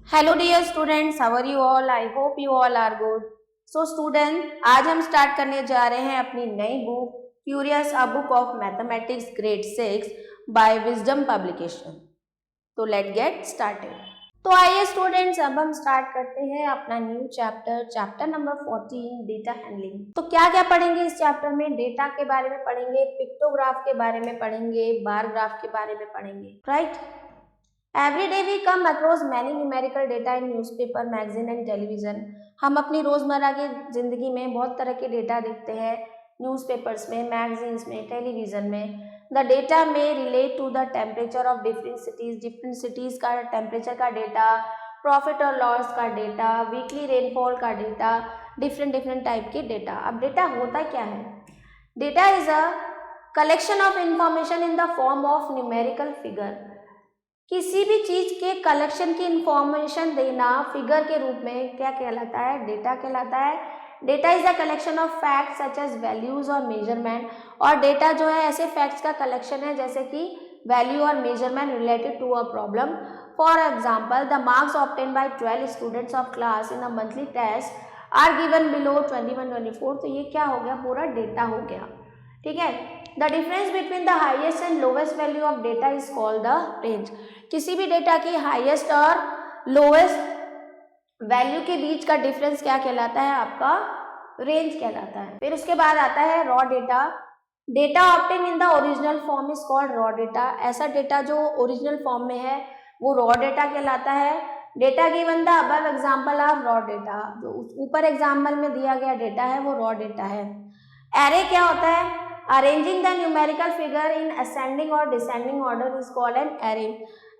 Hello dear students, how are you all? I hope you all are good. So student, आज हम start करने जा रहे हैं अपनी नई book curious a book of mathematics grade 6 by wisdom publication. तो लेट गेट स्टार्टेड। तो आइए स्टूडेंट्स, अब हम स्टार्ट करते हैं अपना new chapter number 14, data handling. तो क्या क्या पढ़ेंगे इस चैप्टर में? डेटा के बारे में पढ़ेंगे, पिक्टोग्राफ के बारे में पढ़ेंगे, बार ग्राफ के बारे में पढ़ेंगे, right? Every day we come across many numerical data in newspaper, magazine and television. हम अपनी रोजमर्रा की जिंदगी में बहुत तरह के डेटा देखते हैं, न्यूज़पेपर्स में, मैगजीन्स में, टेलीविजन में। द डेटा में relate to the temperature of different cities का टेम्परेचर का डेटा, प्रॉफिट और लॉस का डेटा, वीकली रेनफॉल का डेटा, डिफरेंट टाइप के डेटा। अब डेटा होता क्या है? Data is a collection of information in the form of numerical figure. किसी भी चीज के कलेक्शन की इंफॉर्मेशन देना फिगर के रूप में क्या कहलाता है? डेटा कहलाता है। Data is a collection of facts such as values और मेजरमेंट। और डेटा जो है ऐसे फैक्ट्स का कलेक्शन है जैसे कि वैल्यू और measurement related to a problem. For example, the marks obtain by 12 students of class in a monthly test are given below 21-24। तो ये क्या हो गया? पूरा डेटा हो गया, ठीक है। The difference between the highest and lowest value of data is called the range. किसी भी डेटा की हाईएस्ट और लोएस्ट वैल्यू के बीच का डिफरेंस क्या कहलाता है? आपका रेंज कहलाता है। फिर उसके बाद आता है raw data. Data obtain in the original form is called raw data. ऐसा डेटा जो ओरिजिनल फॉर्म में है वो रॉ डेटा कहलाता है। Data given the above example of raw data. जो ऊपर एग्जांपल में दिया गया डेटा है वो रॉ डेटा है। एरे क्या होता है? Arranging the numerical figure in ascending और descending order is called an array.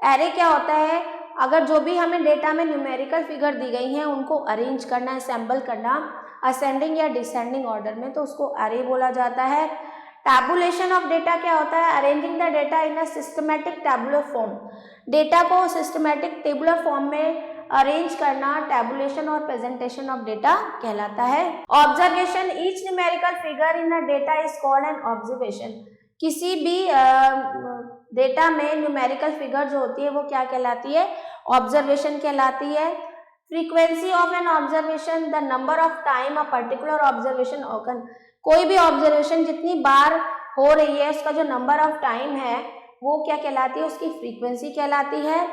Array क्या होता है? अगर जो भी हमें डेटा में न्यूमेरिकल फिगर दी गई हैं उनको अरेंज करना, असेंबल करना असेंडिंग या डिसेंडिंग ऑर्डर में, तो उसको एरे बोला जाता है। टैबुलेशन ऑफ डेटा क्या होता है? Arranging the data in a systematic tabular form. Data को सिस्टमैटिक टेबुलर फॉर्म में अरेंज करना टैबुलेशन और प्रेजेंटेशन ऑफ डेटा कहलाता है। Observation, each numerical figure in a data is called N observation. किसी भी डेटा में न्यूमेरिकल फिगर जो होती है वो क्या कहलाती है? ऑब्जर्वेशन कहलाती है। Frequency of an observation, the number of time a particular observation ऑकन। कोई भी ऑब्जर्वेशन जितनी बार हो रही है उसका जो नंबर ऑफ टाइम है वो क्या कहलाती है? उसकी फ्रीक्वेंसी कहलाती है।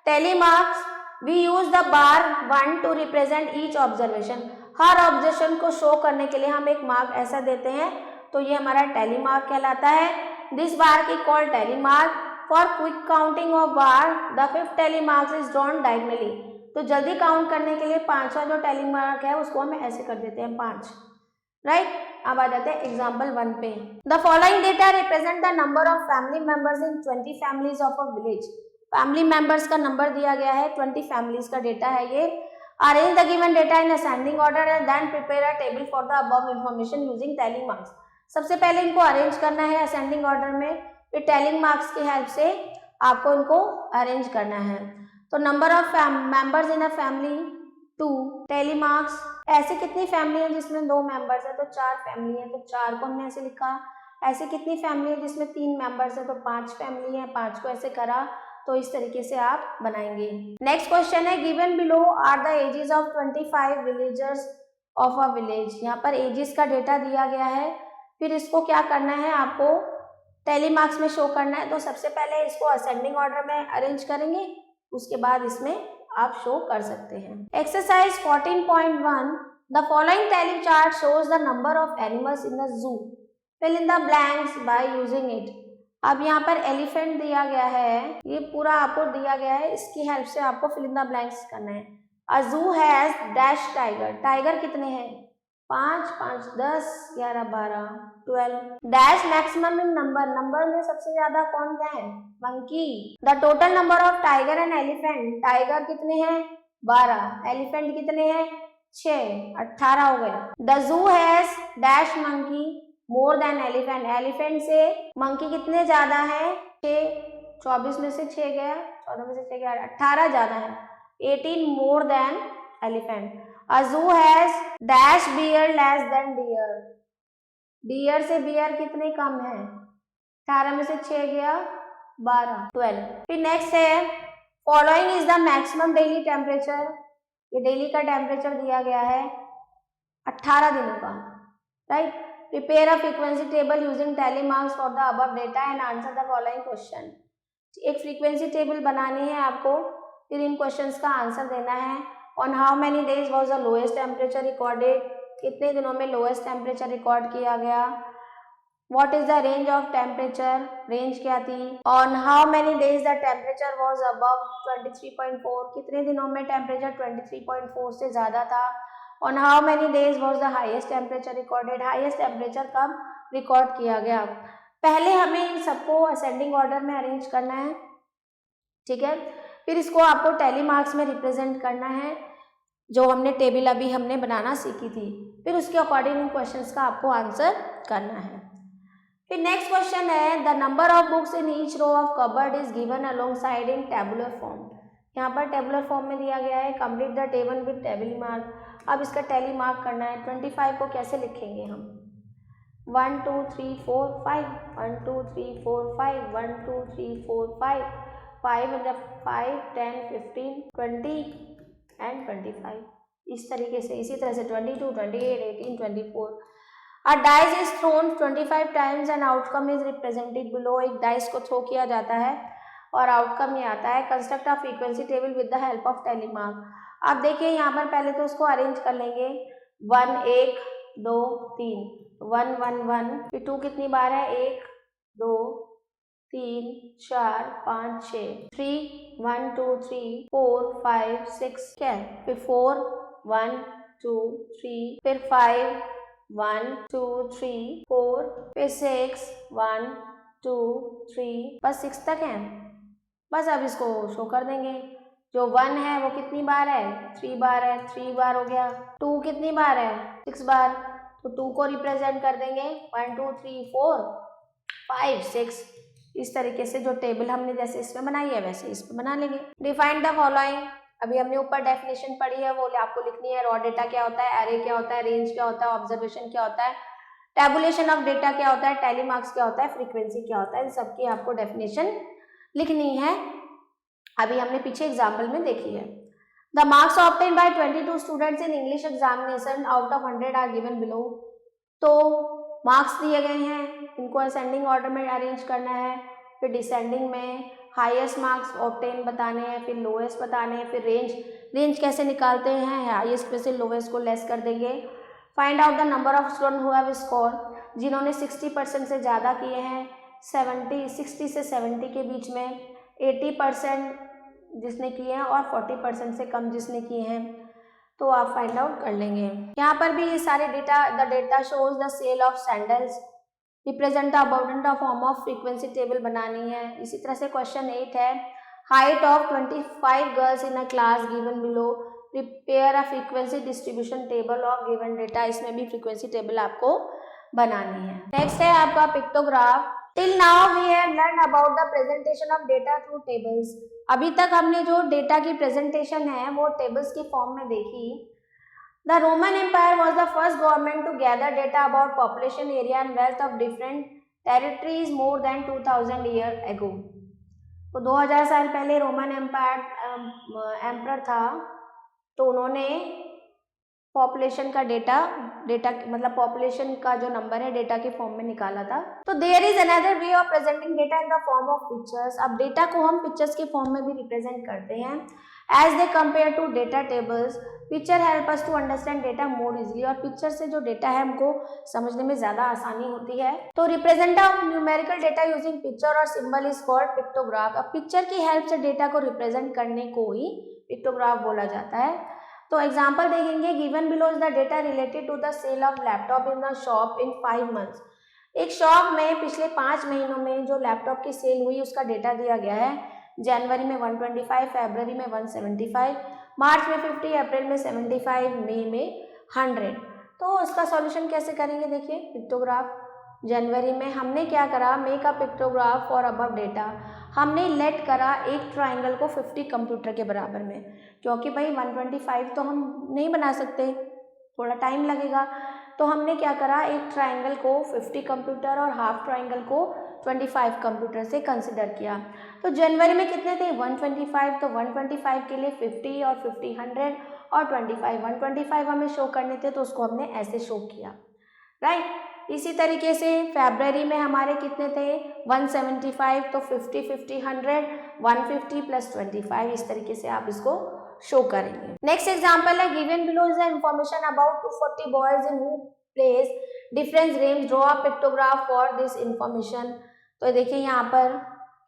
Tally marks, we use the bar 1 to represent each observation. हर ऑब्जर्वेशन को शो करने के लिए हम एक मार्क ऐसा देते हैं, तो ये हमारा टेली मार्क कहलाता है। दिस बार की called tally mark. For quick counting of bar the 5th tally mark is drawn diagonally. तो जल्दी काउंट करने के लिए 5वां जो टेली मार्क है उसको हम ऐसे कर देते हैं 5, राइट। अब आ जाते हैं एग्जाम्पल 1 पे। The following data represent the number of family members in 20 families of a village. Family members का नंबर दिया गया है, 20 फैमिलीज का डेटा है ये। Arrange the given data in ascending order and then prepare a table for the above information using tally marks. सबसे पहले इनको अरेंज करना है असेंडिंग ऑर्डर में, फिर टेलिंग मार्क्स की हेल्प से आपको इनको अरेंज करना है। तो number of members in a family 2, tally marks. ऐसे कितनी फैमिली है जिसमें 2 मेंबर्स है? तो 4 फैमिली है, तो 4 को हमने ऐसे लिखा। ऐसे कितनी फैमिली है जिसमें 3 मेंबर्स है? तो 5 फैमिली है, 5 को ऐसे करा। तो इस तरीके से आप बनाएंगे। नेक्स्ट क्वेश्चन है, given below are the ages of 25 villagers of a village. यहाँ पर एजेस का डेटा दिया गया है। फिर इसको क्या करना है? आपको टेली मार्क्स में शो करना है। तो सबसे पहले इसको असेंडिंग ऑर्डर में अरेंज करेंगे, उसके बाद इसमें आप शो कर सकते हैं। Exercise 14.1, the following tally chart shows the number of animals in the zoo, fill in the blanks by using it. अब यहाँ पर एलिफेंट दिया गया है, ये पूरा आपको दिया गया है, इसकी हेल्प से आपको फिल इन द ब्लैंक्स करना है। अ जू हैज डैश टाइगर। टाइगर कितने हैं? 5, 5, 10, 11, 12, 12। Dash maximum in number, number में सबसे ज्यादा कौन है? Monkey. The total number of tiger and elephant, tiger कितने हैं? 12, एलिफेंट कितने हैं? 6, 18 हो गए। The zoo has dash monkey more than elephant. Elephant से मंकी कितने ज्यादा है? 6, 24 में से 6 गया, 14 में से 6 गया, 18 ज्यादा है, 18 more than elephant. A zoo has dash bear less than deer. Deer से बियर कितने कम है? 18 में से 6 गया, 12, 12। फिर नेक्स्ट है following is the maximum daily temperature, ये डेली का टेम्परेचर दिया गया है 18 दिनों का, right. Prepare a frequency table using tally marks for the above data and answer the following question. एक फ्रीक्वेंसी टेबल बनानी है आपको, फिर इन क्वेश्चंस का आंसर देना है। On how many days was the lowest temperature recorded, कितने दिनों में लोएस्ट टेम्परेचर रिकॉर्ड किया गया। What is the range of temperature, range क्या थी। On how many days the temperature was above 23.4, कितने दिनों में टेम्परेचर 23.4 से ज़्यादा था। On how many days was the highest temperature recorded, highest temperature कब रिकॉर्ड किया गया। पहले हमें इन सबको असेंडिंग ऑर्डर में अरेंज करना है, ठीक है। फिर इसको आपको टैली मार्क्स में रिप्रेजेंट करना है, जो हमने टेबल अभी हमने बनाना सीखी थी। फिर उसके अकॉर्डिंग इन क्वेश्चंस का आपको आंसर करना है। फिर नेक्स्ट क्वेश्चन है, the number of books in each row of cupboard is given alongside in tabular form. यहाँ पर टेबुलर फॉर्म में दिया गया है, complete the table with table mark. अब इसका टैली मार्क करना है। 25 को कैसे लिखेंगे हम, 1 2 3 4 5, 1 2 3 4 5, 1 2 3 4 5, 5 10 15 20 एंड 25, इस तरीके से। इसी तरह से 22 28 18 24। A dice is thrown 25 times and outcome is represented below। एक डाइस को थ्रो किया जाता है और आउटकम ये आता है। Construct a frequency table with the help of tally mark. अब देखिए यहाँ पर पहले तो उसको अरेंज कर लेंगे। 1 1 2 3, 1 1 1, फिर 2 कितनी बार है, 1 2 3 4 5 6, 3 1 2 3 4 5 6, क्या है, फिर 4 1 2 3, फिर 5 1 2 3 4, फिर 6 1 2 3, बस 6 तक है। बस अब इसको शो कर देंगे। जो 1 है वो कितनी बार है, 3 बार है, 3 बार हो गया। 2 कितनी बार है, 6 बार, तो 2 को रिप्रेजेंट कर देंगे 1 2 3 4 5 6। इस तरीके से जो टेबल हमने जैसे इसमें बनाई है वैसे इसमें बना लेंगे। डिफाइन द फॉलोइंग, अभी हमने ऊपर डेफिनेशन पढ़ी है, वो आपको लिखनी है। रॉ डेटा क्या होता है, एरे क्या होता है, रेंज क्या होता है, ऑब्जर्वेशन क्या होता है, टेबुलेशन ऑफ डेटा क्या होता है, टैली मार्क्स क्या होता है, फ्रीक्वेंसी क्या होता है, इन सबकी आपको डेफिनेशन लिखनी है। अभी हमने पीछे एग्जाम्पल में देखी है। The marks obtain by 22 students in English examination out of 100 are given below. तो मार्क्स दिए गए हैं, इनको असेंडिंग ऑर्डर में अरेंज करना है। फिर डिसेंडिंग में हाईएस्ट मार्क्स ऑब्टेन बताने हैं, फिर लोएस्ट बताने हैं, फिर रेंज कैसे निकालते हैं, हाईएस्ट में से लोएस्ट को लेस कर देंगे। Find out the number of student who have score, जिन्होंने 60% से ज़्यादा किए हैं, 60 से 70 के बीच में, 80% जिसने किए हैं और 40% से कम जिसने किए हैं, तो आप फाइंड आउट कर लेंगे। यहाँ पर भी ये सारे data, the data shows the sale of sandals, represent the about of form of frequency table बनानी है। इसी तरह से क्वेश्चन 8 है, height of 25 girls in a class given below, prepare a frequency distribution table of given data. इसमें भी frequency table आपको बनानी है। नेक्स्ट है आपका pictograph. Till now we have learn about the presentation of data through tables. अभी तक हमने जो डेटा की प्रेजेंटेशन है वो टेबल्स की फॉर्म में देखी। The Roman empire was the first government to gather data about population, area and wealth of different territories more than 2000 year ago. तो 2000 साल पहले रोमन एम्पायर था, तो उन्होंने पॉपुलेशन का डेटा मतलब पॉपुलेशन का जो नंबर है डेटा के फॉर्म में निकाला था। तो there is another way of presenting data in the form of pictures. अब डेटा को हम पिक्चर्स के फॉर्म में भी रिप्रेजेंट करते हैं। As they compare to data tables, picture help us to understand data more easily. और पिक्चर से जो डेटा है हमको समझने में ज्यादा आसानी होती है। तो represent of numerical data using picture और सिंबल इज कॉल्ड पिक्टोग्राफ। अब पिक्चर की हेल्प से डेटा को रिप्रेजेंट करने को ही पिक्टोग्राफ बोला जाता है। तो एग्जाम्पल देखेंगे, given below is the data related to the sale of laptop in the shop in 5 months. एक शॉप में पिछले 5 महीनों में जो लैपटॉप की सेल हुई उसका डेटा दिया गया है। जनवरी में 125, फरवरी में 175, मार्च में 50, अप्रैल में 75, मई में 100। तो इसका सॉल्यूशन कैसे करेंगे, देखिए पिक्टोग्राफ। जनवरी में हमने क्या करा, make a pictograph for above data. हमने लेट करा एक ट्राइंगल को 50 कंप्यूटर के बराबर में, क्योंकि भाई 125 तो हम नहीं बना सकते, थोड़ा टाइम लगेगा। तो हमने क्या करा, एक ट्राइंगल को 50 कंप्यूटर और हाफ ट्राइंगल को 25 कंप्यूटर से कंसिडर किया। तो जनवरी में कितने थे 125, तो 125 के लिए 50 और 50 100 और 25 125 हमें शो करने थे, तो उसको हमने ऐसे शो किया, राइट। इसी तरीके से फरवरी में हमारे कितने थे 175, तो 50 50 100 150 प्लस 25, इस तरीके से आप इसको शो करेंगे। नेक्स्ट एग्जांपल है given below is the information about 240 boys in who place different games, draw a pictograph for this information. तो देखिए यहाँ पर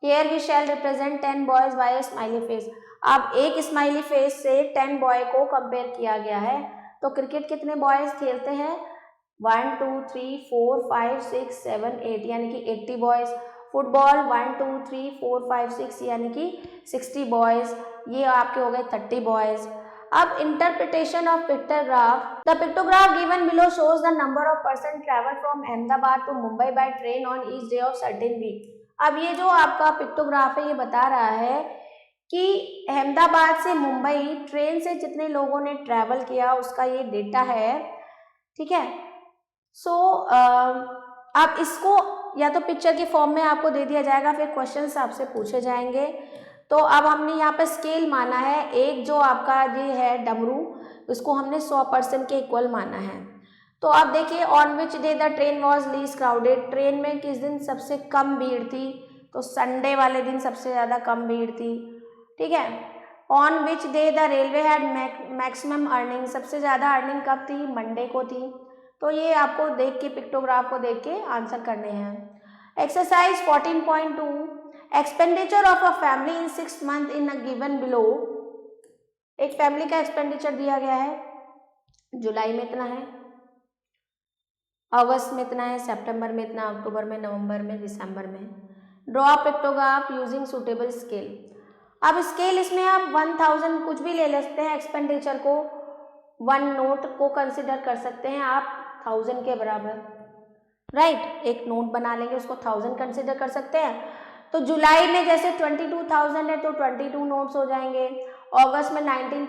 here we shall represent 10 boys by a smiley face. अब एक स्माइली फेस से 10 boy को compare किया गया है। तो क्रिकेट कितने बॉयज खेलते हैं 1 2 3 4 5 6 7 8 यानी कि 80 बॉयज। फुटबॉल 1 2 3 4 5 6 यानी कि 60 बॉयज, ये आपके हो गए 30 बॉयज। अब interpretation of pictograph, the pictograph given below shows the number of person travel from Ahmedabad to Mumbai by train on each day of certain week. अब ये जो आपका पिक्टोग्राफ है ये बता रहा है कि अहमदाबाद से मुंबई ट्रेन से जितने लोगों ने ट्रैवल किया उसका ये डेटा है, ठीक है। सो आप इसको या तो पिक्चर के फॉर्म में आपको दे दिया जाएगा, फिर क्वेश्चंस आपसे पूछे जाएंगे। तो अब हमने यहाँ पर स्केल माना है, एक जो आपका ये है डमरू, उसको हमने 100% के इक्वल माना है। तो अब देखिए on which day the train was least crowded, train में किस दिन सबसे कम भीड़ थी, तो संडे वाले दिन सबसे ज़्यादा कम भीड़ थी, ठीक है। On which day the railway had maximum earning, सबसे ज़्यादा अर्निंग कब थी, मंडे को थी। तो ये आपको देख के पिक्टोग्राफ को देख के आंसर करने हैं। Exercise 14.2 expenditure of a family in 6 month in a given below. एक फैमिली का एक्सपेंडिचर दिया गया है, जुलाई में इतना है, अगस्त में इतना है, सितंबर में इतना, अक्टूबर में, नवंबर में, दिसंबर में। Draw pictograph using suitable scale. अब स्केल इसमें आप 1000 कुछ भी ले सकते हैं, एक्सपेंडिचर को 1 नोट को कंसिडर कर सकते हैं आप 1000 के बराबर, राइट। एक नोट बना लेंगे, उसको 1000 कंसिडर कर सकते हैं। तो जुलाई में जैसे 22,000 है तो 22 नोट्स हो जाएंगे, अगस्त में 19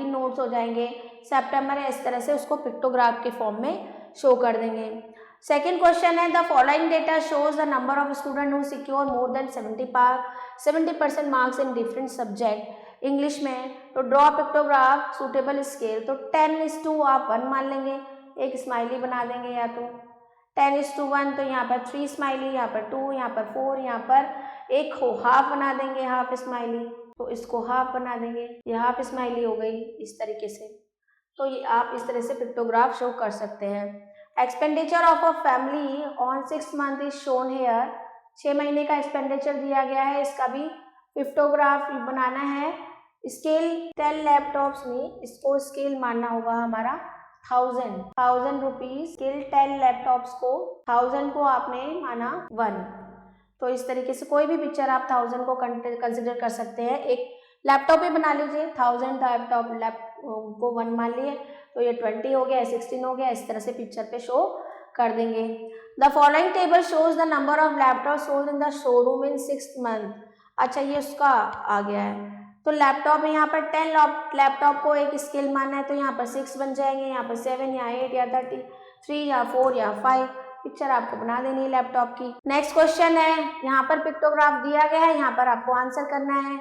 नोट्स हो जाएंगे, सितंबर में, इस तरह से उसको पिक्टोग्राफ के फॉर्म में शो कर देंगे। सेकेंड क्वेश्चन है the following data shows the number of student who secure more than 70% marks in different subject English में। तो ड्रॉ पिक्टोग्राफ सूटेबल स्केल, तो 10:2 आप 1 मान लेंगे, एक स्माइली बना देंगे, या तो 10:1 तो यहाँ पर 3 स्माइली, यहाँ पर 2, यहाँ पर 4, यहाँ पर एक हो हाफ बना देंगे, हाफ स्माइली, तो इसको हाफ बना देंगे, ये हाफ स्माइली हो गई, इस तरीके से। तो ये आप इस तरह से पिक्टोग्राफ शो कर सकते हैं। Expenditure of a family on 6 month is shown here, 6 महीने का एक्सपेंडिचर दिया गया है, इसका भी पिक्टोग्राफ बनाना है। स्केल 10 लैपटॉप्स में, इसको स्केल मानना होगा हमारा 1000 रुपीज, स्केल 10 लैपटॉप्स को 1000 को आपने माना 1। तो इस तरीके से कोई भी पिक्चर आप 1000 को कंसिडर कर सकते हैं। एक लैपटॉप ही बना लीजिए, 1000 लैपटॉप को 1 मान लिए, तो ये 20 हो गया, 16 हो गया, इस तरह से पिक्चर पे शो कर देंगे। The following table shows the number of laptop sold in the showroom in 6 month. अच्छा, ये उसका आ गया है। तो लैपटॉप यहाँ पर 10 लैपटॉप को एक स्केल मानना है, तो यहाँ पर 6 बन जाएंगे, यहाँ पर 7 या 8 या 33 या 4 या 5 पिक्चर आपको बना देनी है लैपटॉप की। नेक्स्ट क्वेश्चन है, यहाँ पर पिक्टोग्राफ दिया गया है, यहाँ पर आपको आंसर करना है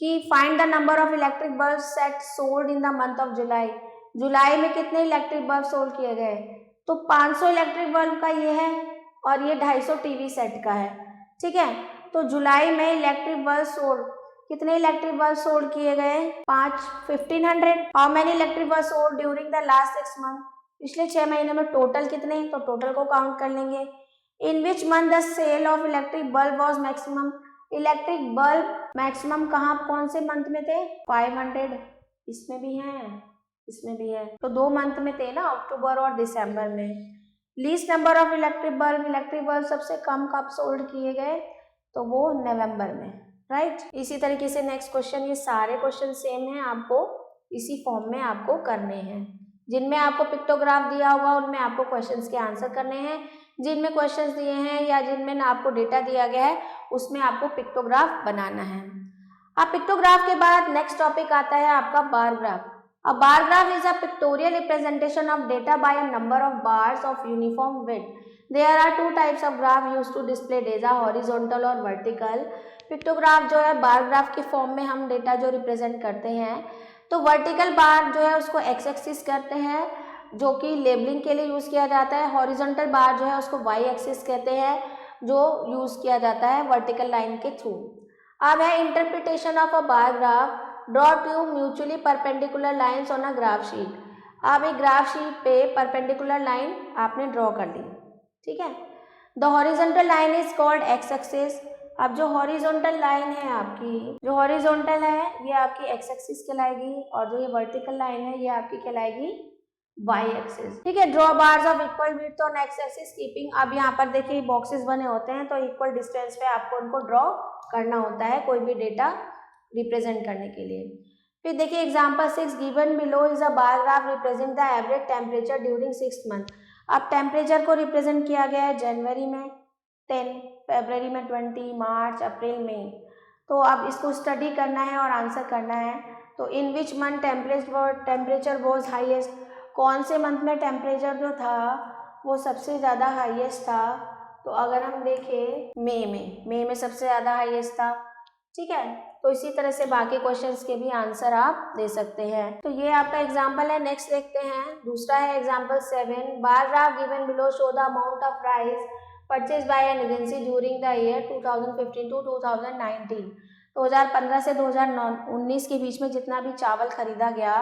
कि find the number of electric bulb set sold in the month of जुलाई। जुलाई में कितने इलेक्ट्रिक बल्ब सोल्ड किए गए, तो 500 इलेक्ट्रिक बल्ब का ये है और ये 250 टीवी सेट का है, ठीक है। तो जुलाई में इलेक्ट्रिक बल्ब सोल्ड, कितने इलेक्ट्रिक बल्ब सोल्ड किए गए 1500। How many electric bulb sold during the last 6 month, पिछले 6 महीने में टोटल कितने, तो टोटल को काउंट कर लेंगे। In which month the sale of electric bulb was maximum, electric bulb maximum कहाँ कौन से मंथ में थे 500, इसमें भी है, इसमें भी है, तो 2 मंथ में थे ना, अक्टूबर और दिसंबर में। Least number of electric bulb सबसे कम कब सोल्ड किए गए, तो वो नवंबर में, राइट। इसी तरीके से नेक्स्ट क्वेश्चन, ये सारे क्वेश्चन सेम हैं, आपको इसी फॉर्म में आपको करने हैं। जिनमें आपको पिक्टोग्राफ दिया होगा उनमें आपको क्वेश्चंस के आंसर करने हैं, जिनमें क्वेश्चंस दिए हैं या जिनमें आपको डेटा दिया गया है उसमें आपको पिक्टोग्राफ बनाना है। अब पिक्टोग्राफ के बाद नेक्स्ट टॉपिक आता है आपका bar graph. A bar graph is a pictorial representation of data by a number of bars of uniform width. There are two types of graph used to display data, horizontal और vertical. Pictograph जो है bar graph के form में हम data जो represent करते हैं, तो वर्टिकल बार जो है उसको एक्स एक्सिस करते हैं जो कि लेबलिंग के लिए यूज़ किया जाता है। हॉरिजॉन्टल बार जो है उसको वाई एक्सिस कहते हैं जो यूज़ किया जाता है वर्टिकल लाइन के थ्रू। अब है interpretation of a bar graph. Draw two mutually perpendicular lines on a graph sheet. अब एक ग्राफ शीट पे परपेंडिकुलर लाइन आपने ड्रॉ कर ली, ठीक है। The horizontal line is called x axis. अब जो हॉरिजॉन्टल लाइन है आपकी, जो हॉरिजॉन्टल है ये आपकी एक्स एक्सिस कहलाएगी और जो ये वर्टिकल लाइन है ये आपकी कहलाएगी वाई एक्सिस, ठीक है। Draw bars of equal width on x axis keeping. अब यहाँ पर देखिए बॉक्सेस बने होते हैं तो इक्वल डिस्टेंस पे आपको उनको ड्रॉ करना होता है कोई भी डेटा रिप्रेजेंट करने के लिए। फिर देखिए example 6 given below is a bar graph represent the average temperature during 6 month. अब टेम्परेचर को रिप्रेजेंट किया गया है जनवरी में 10, फरवरी में 20, मार्च, अप्रैल, मई। तो अब इसको स्टडी करना है और आंसर करना है। तो in which month temperature was highest, कौन से मंथ में टेम्परेचर जो था वो सबसे ज़्यादा हाईएस्ट था। तो अगर हम देखें मई में सबसे ज़्यादा हाईएस्ट था, ठीक है। तो इसी तरह से बाकी क्वेश्चंस के भी आंसर आप दे सकते हैं। तो ये आपका एग्जाम्पल है। नेक्स्ट देखते हैं, दूसरा है example 7। Bar graph given below show the amount of rice purchase by an agency during the year 2015 to 2019। 2015 से 2019 के बीच में जितना भी चावल खरीदा गया।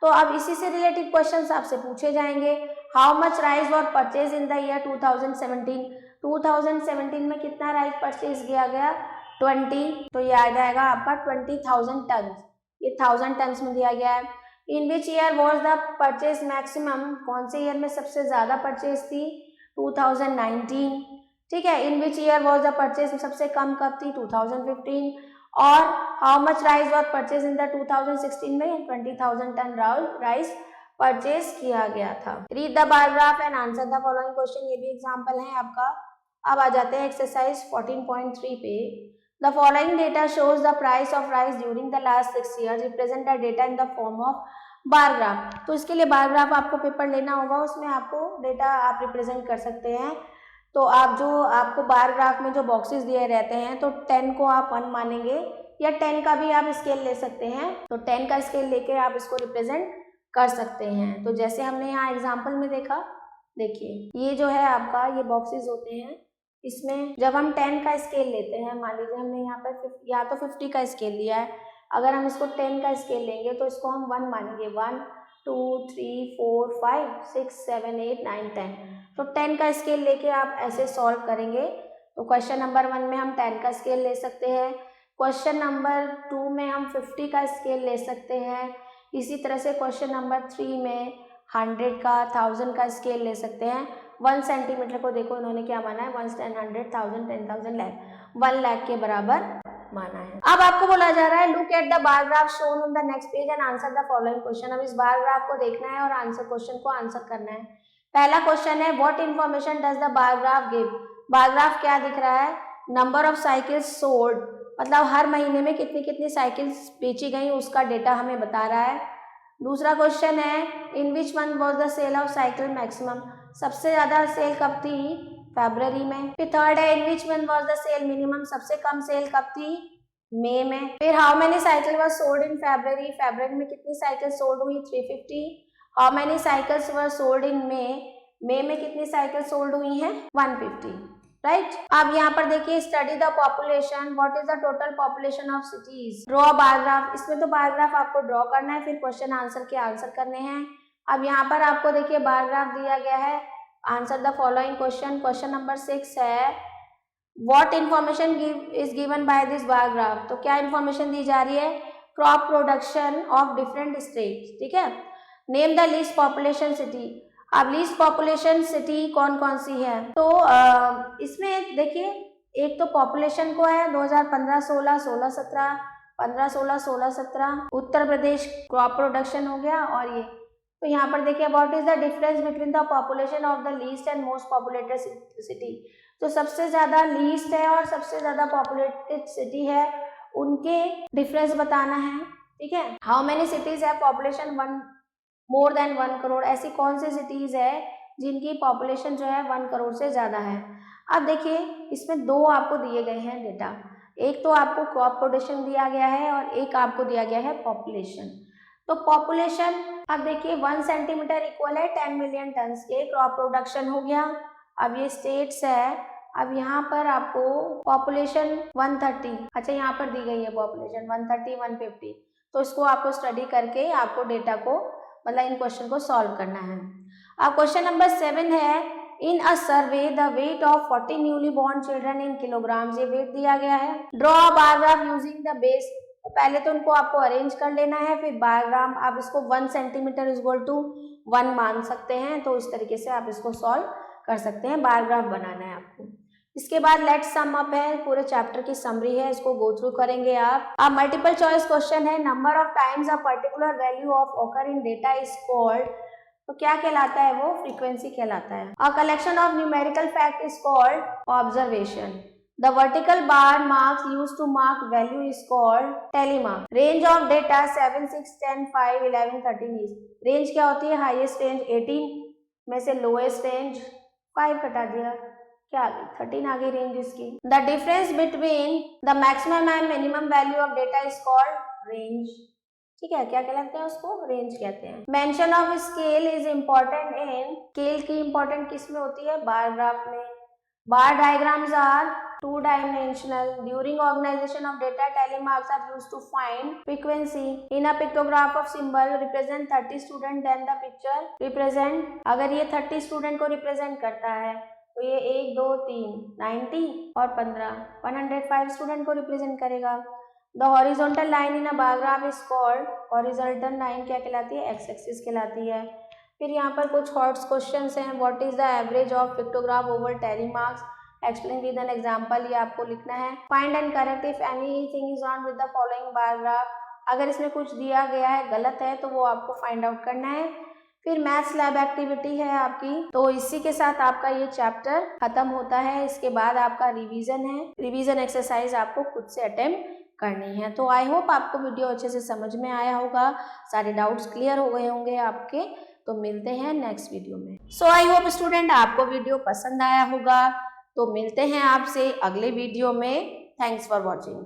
तो अब इसी से रिलेटेड क्वेश्चंस आपसे पूछे जाएंगे। How much rice was purchase in the year 2017। 2017 में कितना राइस परचेज किया गया 20। तो ये आ जाएगा आपका 20,000 टन। ये 1000 टन में दिया गया है। In which year was the purchase maximum, कौन से ईयर में सबसे ज़्यादा परचेज थी 2019, ठीक है। In which year was the purchase सबसे कम कब थी 2015। और how much rice was purchase in the 2016 में 20,000 टन राइस परचेज किया गया था। Read the bar graph and answer the following question. ये भी एग्जाम्पल है आपका। अब आ जाते हैं एक्सरसाइज 14.3 पे। The following data shows the price of rice during the last 6 years। Represent the data in the form of bar graph. तो इसके लिए बार ग्राफ आपको पेपर लेना होगा, उसमें आपको डेटा आप रिप्रेजेंट कर सकते हैं। तो आप जो आपको बार ग्राफ में जो बॉक्सेस दिए रहते हैं तो 10 को आप 1 मानेंगे या 10 का भी आप स्केल ले सकते हैं। तो 10 का स्केल लेके आप इसको रिप्रेजेंट कर सकते हैं। तो जैसे हमने यहाँ एग्जाम्पल में देखा, देखिए ये जो है आपका ये बॉक्सेस होते हैं। इसमें जब हम 10 का स्केल लेते हैं, मान लीजिए हमने यहाँ पर या तो 50 का स्केल लिया है, अगर हम इसको 10 का स्केल लेंगे तो इसको हम 1 मानेंगे। 1 2 3 4 5 6 7 8 9 10। तो 10 का स्केल लेके आप ऐसे सॉल्व करेंगे। तो क्वेश्चन नंबर 1 में हम 10 का स्केल ले सकते हैं। क्वेश्चन नंबर 2 में हम 50 का स्केल ले सकते हैं। इसी तरह से क्वेश्चन नंबर 3 में 100 का 1000 का स्केल ले सकते हैं। 1 सेंटीमीटर को देखो इन्होंने क्या माना है 1 100 1000 10,000 लाख 1 लाख के बराबर माना है। अब आपको बोला जा रहा है look at the bar graph shown on the next page and answer the following question. अब इस बार ग्राफ को देखना है और आंसर क्वेश्चन को आंसर करना है। पहला क्वेश्चन है what information does the bar graph give. Bar graph क्या दिख रहा है, नंबर ऑफ साइकिल्स सोल्ड, मतलब हर महीने में कितनी कितनी साइकिल्स बेची गई उसका डेटा हमें बता रहा है। दूसरा क्वेश्चन है in which month was the sale of cycle maximum, सबसे ज्यादा सेल कब थी फरवरी में। फिर थर्ड है in which month was the sale minimum, सबसे कम सेल कब थी मई में। फिर how many cycle was sold in फरवरी, फरवरी में कितनी साइकिल सोल्ड हुई 350। How many cycles were sold in मई में कितनी साइकिल सोल्ड हुई हैं 150, राइट। अब यहाँ पर देखिए study the population, what is the total population of cities. Draw bar graph, इसमें तो बार ग्राफ आपको ड्रॉ करना है, फिर क्वेश्चन आंसर के आंसर करने हैं। अब यहाँ पर आपको देखिए बार ग्राफ दिया गया है, answer the following question. Question number 6 है what information is given by this bar graph. तो क्या इन्फॉर्मेशन दी जा रही है, crop production of different states, ठीक है। Name the least population city. अब लीस्ट पॉपुलेशन सिटी कौन कौन सी है, तो इसमें देखिए एक तो पॉपुलेशन को है 2015 16 16 17 15 16 16 17 उत्तर प्रदेश क्रॉप प्रोडक्शन हो गया। और ये तो यहाँ पर देखिए what is the difference between the population of the least and most populated city. तो सबसे ज्यादा लीस्ट है और सबसे ज्यादा पॉपुलेटेड सिटी है, उनके डिफरेंस बताना है, ठीक है। हाउ मेनी सिटीज है पॉपुलेशन 1 मोर देन 1 करोड़, ऐसी कौन सी सिटीज है जिनकी पॉपुलेशन जो है 1 करोड़ से ज्यादा है। अब देखिए इसमें दो आपको दिए गए हैं डेटा, एक तो आपको क्रॉप प्रोडक्शन दिया गया है और एक आपको दिया गया है पॉपुलेशन। तो पॉपुलेशन अब देखिए 1 सेंटीमीटर इक्वल है 10 मिलियन टन के, क्रॉप प्रोडक्शन हो गया। अब ये स्टेट्स है, अब यहाँ पर आपको पॉपुलेशन 130, अच्छा यहाँ पर दी गई है पॉपुलेशन 130 150, तो इसको आपको स्टडी करके आपको डेटा को मतलब इन क्वेश्चन को सॉल्व करना है। अब क्वेश्चन नंबर 7 है, in a survey the weight of 40 newly born children in kilograms, ये वेट दिया गया है। Draw a bar graph using the base, तो पहले तो उनको आपको अरेंज कर लेना है, फिर बार ग्राम आप इसको 1 सेंटीमीटर इज इक्वल टू 1 मान सकते हैं, तो इस तरीके से आप इसको सॉल्व कर सकते हैं, बार ग्राफ बनाना है आपको। इसके बाद लेट सम अप है, पूरे चैप्टर की समरी है, इसको गो थ्रू करेंगे आप। अब मल्टीपल चॉइस क्वेश्चन है, number of times a particular value of occur in data is called, तो क्या कहलाता है वो, फ्रीक्वेंसी कहलाता है। अ collection of numerical fact is called observation. The vertical bar marks used to mark value is called telemark. Range of data 7, 6, 10, 5, 11, 13 is. Range क्या होती है, हाईएस्ट रेंज 18 में से लोएस्ट रेंज 5 कटा दिया, क्या आ गई 13 आ गई रेंज इसकी। The difference between the maximum and minimum value of data is called range. ठीक है, क्या कहलाते हैं उसको, रेंज कहते हैं। Mention of scale is important in, scale की इम्पोर्टेंट किस में होती है, बार ग्राफ में। Bar diagrams are two dimensional. During organization of data, tally marks are used to find frequency. In a pictograph of symbol represent 30 student, then the picture represent, अगर ये 30 student को represent करता है तो ये 1 2 3 90 और 15 105 student को रिप्रेजेंट करेगा। The horizontal line in a bar graph is called, horizontal line क्या कहलाती है, x axis कहलाती है। फिर यहाँ पर कुछ हॉट्स क्वेश्चंस हैं, what is the average of pictograph over tally marks, explain with an example, ये आपको लिखना है। Find and correct if anything is wrong with the following bar graph, अगर इसमें कुछ दिया गया है गलत है तो वो आपको फाइंड आउट करना है। फिर मैथ्स लैब एक्टिविटी है आपकी, तो इसी के साथ आपका ये चैप्टर खत्म होता है। इसके बाद आपका रिवीजन है, रिवीजन एक्सरसाइज आपको खुद से अटेम्प्ट करनी है। तो आई होप आपको वीडियो अच्छे से समझ में आया होगा, सारे डाउट्स क्लियर हो गए होंगे आपके। तो मिलते हैं नेक्स्ट वीडियो में। सो आई होप स्टूडेंट आपको वीडियो पसंद आया होगा, तो मिलते हैं आपसे अगले वीडियो में। Thanks for watching.